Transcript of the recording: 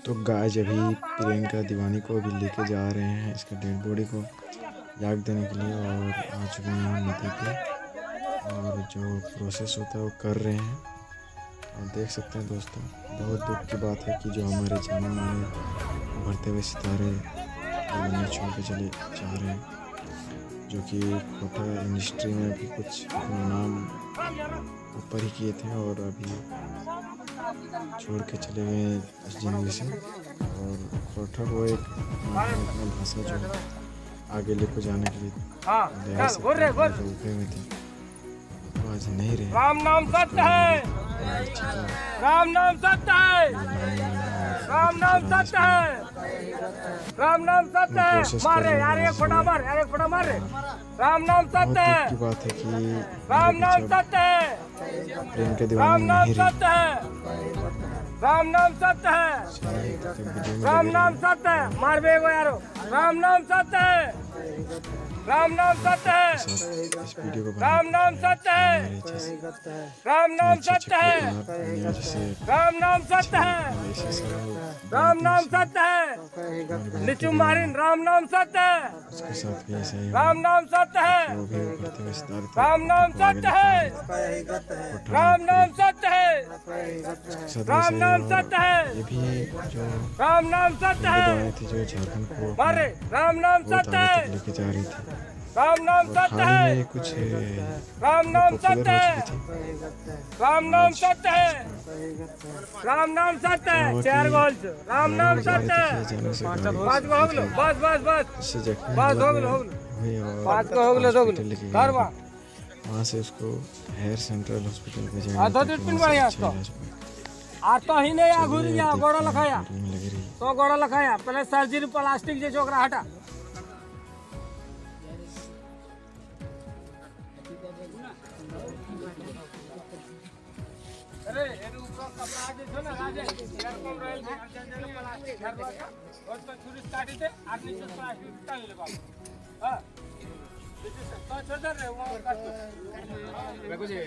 तो गाइस अभी प्रियंका दीवानी को अभी लेके जा रहे हैं इसका डेड बॉडी को याग देने के लिए और आ चुके हैं यहाँ नदी पे और जो प्रोसेस होता है वो कर रहे हैं। और देख सकते हैं दोस्तों, बहुत दुख की बात है कि जो हमारे जाने माने उभरते हुए सितारे दुनिया छोड़ के चले जा रहे हैं, जो कि खोटा इंडस्ट्री में भी कुछ अपना नाम ऊपर ही किए थे और अभी छोड़ के चले गए इस जिंदगी से। और खोटा को एक अपना भाषा जो आगे लेकर जाने के लिए ऊपर में थे तो आज नहीं रहे। राम नाम सत्य है, राम नाम सत्य है, राम नाम सत्य है, राम नाम सत्य है। मार रहे यार, एक फटा मार, एक फटा मार रहे। राम नाम सत्य है, की बात है कि राम नाम सत्य है, प्रियंका राम दीवानी नाम नहीं सत्य है, राम नाम सत्य है, राम नाम सत्य है। मार बेगो यारो, राम नाम सत्य है, राम नाम सत्य है, इस वीडियो को राम नाम सत्य है, राम नाम सत्य है, राम नाम सत्य है, राम नाम सत्य है। निचू मारिन, राम नाम सत्य है, उसके साथ भी ऐसा ही राम नाम सत्य है, वो भी उभरते हुए सितारे थे। राम नाम सत्य है, राम नाम सत्य है, उसके साथ राम भी नाम ऐसा ही सत्य है, ये भी जो राम नाम सत्य है। दवाएं थी जो झारखंड को मारे, राम नाम बहुत सत्य आगे है, तक लेके जा रही थी राम नाम और सत्य हाल ही है, में कुछ राम नाम पॉपुलर सत्य हो है, चुकी थी। राम नाम सत्य है, राम नाम सत्य है। चार गोल राम नाम सत्य है। पाँच को हो गलो, बस बस बस इससे जख्मी बस हो हालत गलो, हो में गलो, हुई और पाँच को हो गलो, हो हॉस्पिटल लेके गलो। गए। करवा वहाँ से उसको हेयर सेंट्रल हॉस्पिटल भेजा हाँ, गया तो ताकि ट्रीटमेंट वहाँ से बढ़िया अच्छा इसको। इलाज पाए। आ तो ही नहीं आ घुरी चलिए जा देखते गोड़ा हैं, लखाया वीडियो में लगी रही। तो गोड़ा लखाया पहले सर्जरी प्लास्टिक जे छोकरा हटा। अरे एनु ऊपर कपड़ा जे छो ना राजे यार कम रहल छै अर्जेंट प्लास्टिक धरवा का और पे छुरी काटी दे आदमी से प्लास्टिक टान ले बाबू। हां तो छोड़ रे वहां काट देखो जी।